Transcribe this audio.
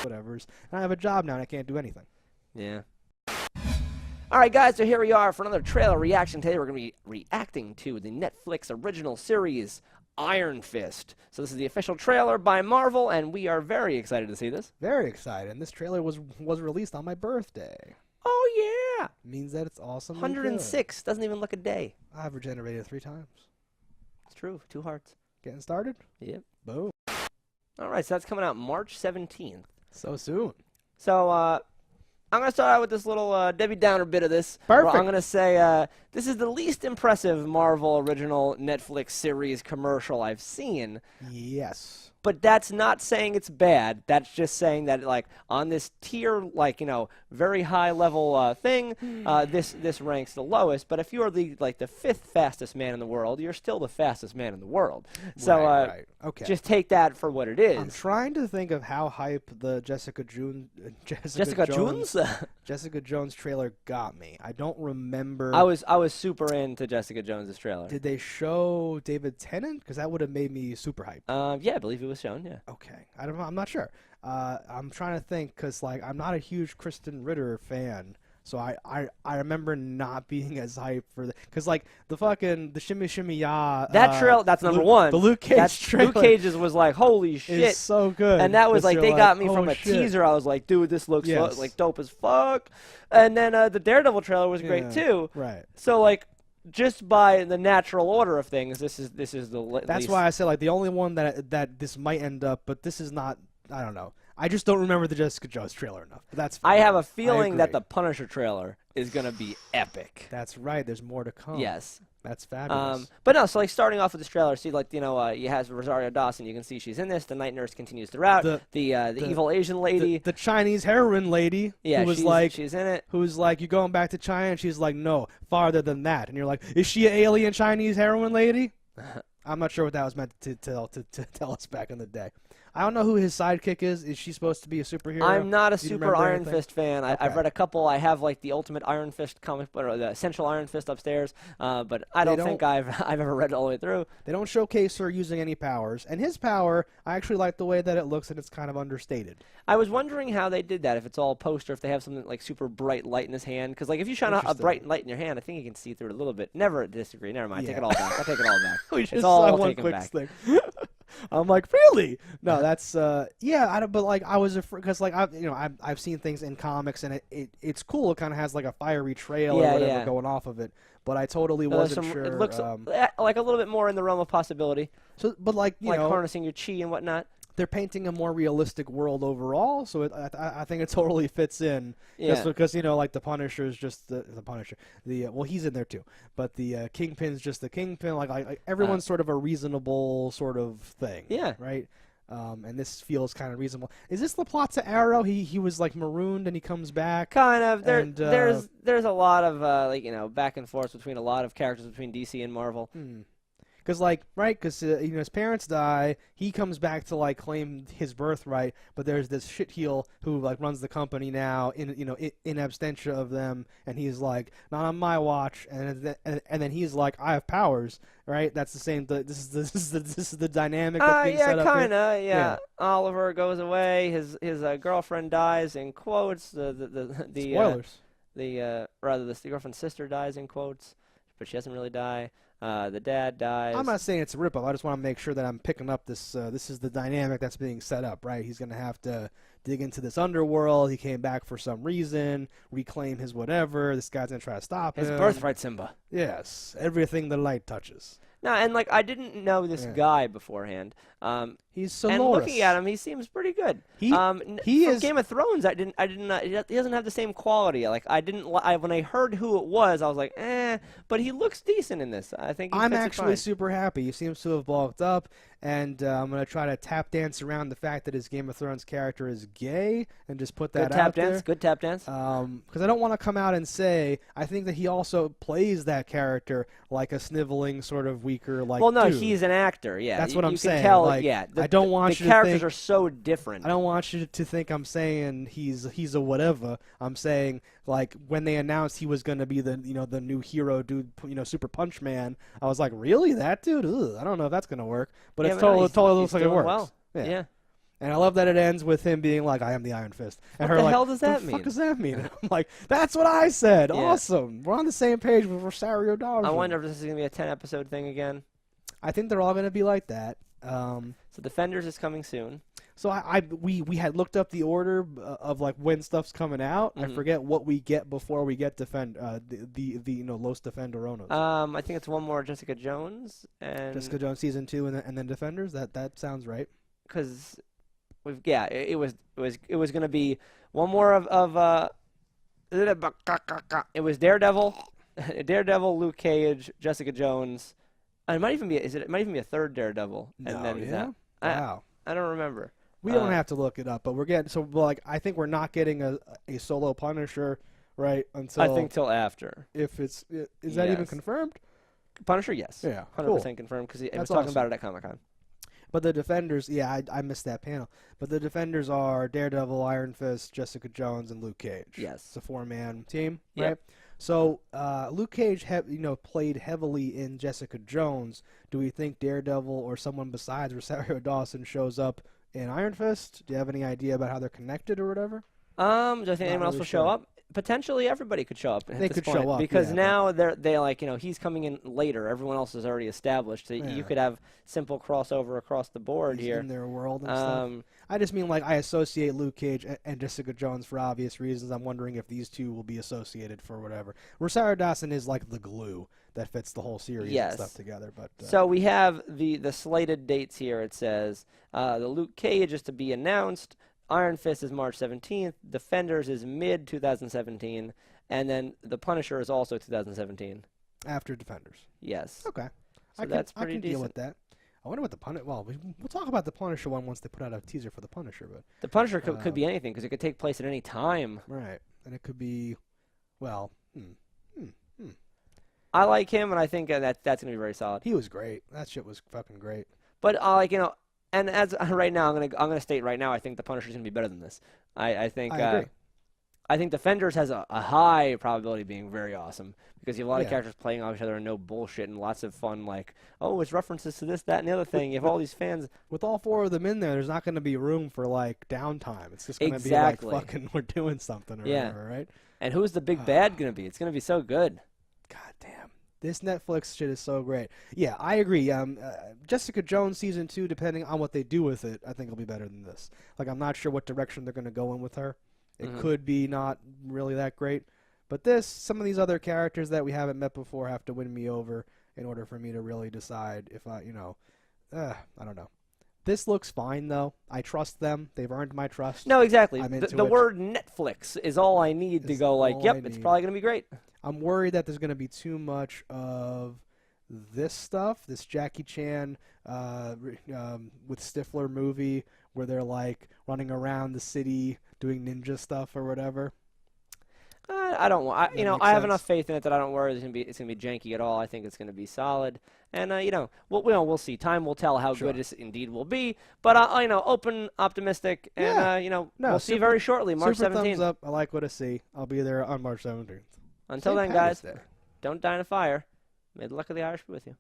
whatever's, and I have a job now and I can't do anything. Yeah. All right, guys, so here we are for another trailer reaction. Today we're going to be reacting to the Netflix original series, Iron Fist. So this is the official trailer by Marvel, and we are very excited to see this. Very excited. And this trailer was released on my birthday. Oh, yeah. Means that it's awesome. 106. Doesn't even look a day. I've regenerated 3 times. It's true. 2 hearts. Getting started? Yep. Boom. All right, so that's coming out March 17th. So soon. So, I'm going to start out with this little Debbie Downer bit of this. Perfect. I'm going to say this is the least impressive Marvel original Netflix series commercial I've seen. Yes. But that's not saying it's bad. That's just saying that, like, on this tier, like, you know, very high level thing, this ranks the lowest. But if you're the 5th fastest man in the world, you're still the fastest man in the world. So right. Okay. just take that for what it is. I'm trying to think of how hype the Jessica Jones Jessica Jones trailer got me. I don't remember. I was super into Jessica Jones' trailer. Did they show David Tennant? Because that would have made me super hyped. Yeah, I believe it was shown. Yeah. Okay. I don't know. I'm not sure. I'm trying to think because I'm not a huge Kristen Ritter fan. So I remember not being as hyped for the because the shimmy shimmy ya that trail that's number one. The Luke Cage trailer. Luke Cage's was like holy shit, it's so good. And that was like they got me oh, from a shit. teaser. I was like, dude, this looks Yes. like dope as fuck. And then the Daredevil trailer was great too. Right. So like just by the natural order of things, this is the That's least. why I said the only one that this might end up, but this is not. I don't know. I just don't remember the Jessica Jones trailer enough. But that's fine. I have a feeling that the Punisher trailer is gonna be epic. That's right. There's more to come. Yes. That's fabulous. But no, so starting off with this trailer, see you has Rosario Dawson. You can see she's in this. The night nurse continues throughout. The evil Asian lady, the Chinese heroine lady, yeah, she's in it. Who's like, you going back to China? And she's like, no, farther than that. And you're like, is she an alien Chinese heroine lady? I'm not sure what that was meant to tell us back in the day. I don't know who his sidekick is. Is she supposed to be a superhero? I'm not a super Iron anything? Fist fan. Okay. I've read a couple. I have the Ultimate Iron Fist comic, or the Essential Iron Fist upstairs. But I don't think I've ever read it all the way through. They don't showcase her using any powers, and his power, I actually like the way that it looks, and it's kind of understated. I was wondering how they did that. If it's all poster, if they have something like super bright light in his hand, because if you shine a bright light in your hand, I think you can see through it a little bit. Never disagree. Never mind. Yeah. Take it all back. I'll take it all back. We just it's all one taken quick back. thing. I'm like, really? No, that's yeah. I don't, but I was afraid because I've seen things in comics and it's cool. It kind of has a fiery trail or whatever going off of it. But I totally wasn't sure. It looks like a little bit more in the realm of possibility. So, but you know, harnessing your chi and whatnot. They're painting a more realistic world overall, so I think it totally fits in. Yeah. Just because the Punisher is just the Punisher. Well, he's in there too, but the Kingpin's just the Kingpin. Like everyone's sort of a reasonable sort of thing. Yeah. Right. And this feels kind of reasonable. Is this the plot to Arrow? He was marooned and he comes back. Kind of. There's a lot of back and forth between a lot of characters between DC and Marvel. Because his parents die, he comes back to claim his birthright, but there's this shitheel who runs the company now in absentia of them, and he's like, not on my watch, and then he's like, I have powers, right? That's the same. This is the dynamic that's being set up here. Kinda, yeah. Oliver goes away. His girlfriend dies in quotes. Spoilers. The girlfriend's sister dies in quotes, but she doesn't really die. The dad dies. I'm not saying it's a ripoff. I just want to make sure that I'm picking up this. This is the dynamic that's being set up, right? He's going to have to dig into this underworld. He came back for some reason, reclaim his whatever. This guy's going to try to stop him. His birthright, Simba. Yes, everything the light touches. No, and I didn't know this guy beforehand. He's Sonorous. And looking at him, he seems pretty good. He is Game of Thrones. I didn't. He doesn't have the same quality. When I heard who it was, I was like, eh. But he looks decent in this. I think I'm actually super happy. He seems to have bulked up, and I'm gonna try to tap dance around the fact that his Game of Thrones character is gay, and just put that out there. Good tap dance. Because I don't want to come out and say I think that he also plays that character like a sniveling sort of weaker Well, no, dude. he's an actor. Yeah, That's what I'm saying. You can tell. I don't want the you characters to think, are so different. I don't want you to think I'm saying he's a whatever. I'm saying when they announced he was going to be the new hero dude, Super Punch Man, I was like, really, that dude? Ugh, I don't know if that's going to work, but it totally looks like it works. Well. Yeah. And I love that it ends with him being like, "I am the Iron Fist," and What her the like, hell does that "The mean?" fuck does that mean?" And I'm like, "That's what I said. Yeah. Awesome. We're on the same page with Rosario Dawson." I wonder if this is gonna be a 10-episode thing again. I think they're all going to be like that. So Defenders is coming soon. So we had looked up the order of like when stuff's coming out. I forget what we get before we get the Los Defenderonos. I think it's one more Jessica Jones and Jessica Jones season 2 and then Defenders. That sounds right. because it was gonna be one more of it was Daredevil, Luke Cage, Jessica Jones. And it might even be a third Daredevil. And then yeah. that. Wow. I don't remember. We don't have to look it up, but we're getting I think we're not getting a solo Punisher, right? Until I think till after. if it's is that even Yes. confirmed? Punisher, yes. Yeah, 100% confirmed because he was That's talking awesome. about it at Comic-Con. But the Defenders, yeah, I missed that panel. But the Defenders are Daredevil, Iron Fist, Jessica Jones, and Luke Cage. Yes. It's a 4-man team, Yep. right? So Luke Cage, played heavily in Jessica Jones. Do we think Daredevil or someone besides Rosario Dawson shows up in Iron Fist? Do you have any idea about how they're connected or whatever? Do I think anyone else really will show sure. up? Potentially everybody could show up. At They this could point, show up, because yeah, now they like he's coming in later. Everyone else is already established. So Yeah. you could have simple crossover across the board He's here. in their world and stuff. I just mean I associate Luke Cage and Jessica Jones for obvious reasons. I'm wondering if these two will be associated for whatever. Rosario Dawson is like the glue that fits the whole series Yes. and stuff together. But So we have the slated dates here. It says the Luke Cage is to be announced. Iron Fist is March 17th. Defenders is mid 2017, and then the Punisher is also 2017. after Defenders, Yes. okay, So I that's can pretty deal decent. with that. I wonder what the Punisher. Well, we'll talk about the Punisher one once they put out a teaser for the Punisher. But The Punisher could be anything because it could take place at any time. right, and it could be, well, I like him, and I think that's going to be very solid. he was great. That shit was fucking great. But and as right now, I'm gonna state right now, I think the Punisher's going to be better than this. I think I agree. I think Defenders has a high probability of being very awesome because you have a lot of Yeah. characters playing off each other and no bullshit and lots of fun. Like, oh, it's references to this, that, and the other thing. You have all these fans. With all 4 of them in there's not going to be room for downtime. It's just going to Exactly. be fucking we're doing something or Yeah. whatever, right? And who's the big bad going to be? It's going to be so good. God damn. This Netflix shit is so great. Yeah, I agree. Jessica Jones season 2, depending on what they do with it, I think it'll be better than this. I'm not sure what direction they're going to go in with her. It could be not really that great. But some of these other characters that we haven't met before have to win me over in order for me to really decide if I don't know. This looks fine, though. I trust them. They've earned my trust. No, exactly. I'm The into it. word Netflix is all I need to Is go like, all yep, I it's need. probably going to be great. I'm worried that there's going to be too much of this stuff, this Jackie Chan with Stifler movie where they're running around the city doing ninja stuff or whatever. I don't want. That makes I have sense. enough faith in it that I don't worry it's gonna be janky at all. I think it's gonna be solid, and we'll see. Time will tell how Sure. good it indeed will be. But open, optimistic, and No, we'll see super- very shortly, March Super 17th. thumbs up. I like what I see. I'll be there on March 17th. Until St. then, guys, Patrick's Day. don't die in a fire. May the luck of the Irish be with you.